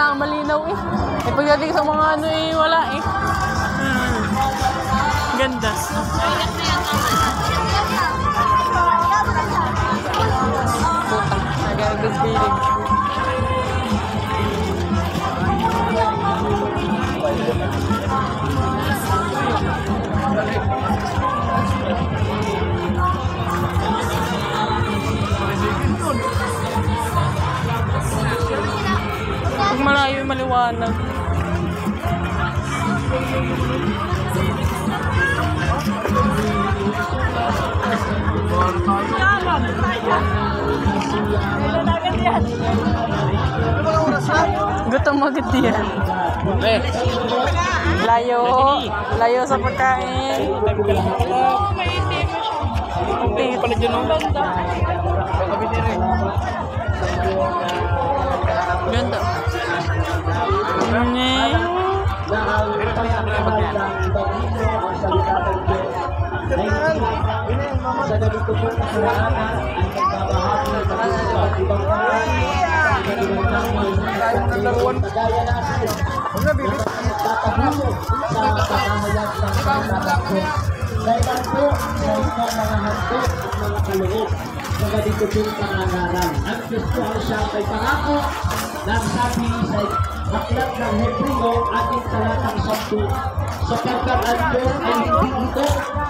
nga malinaw eh. Eh pagdating sa mga ano eh, wala eh. Ganda. Puta, nag-good feeling. Pag malayo maliwanag. Gutom agad yan. Layo sa pagkain. Okay pala dyan ang ganda. Ganda. Dahil po sa mga handog at mga kaloob sa ganitong pangangaral. Ang Kristo ang siyang may pangako ng sabi sa aklat ng Hebreo ating talatang 10 sapagkat ang Diyos ay hindi ito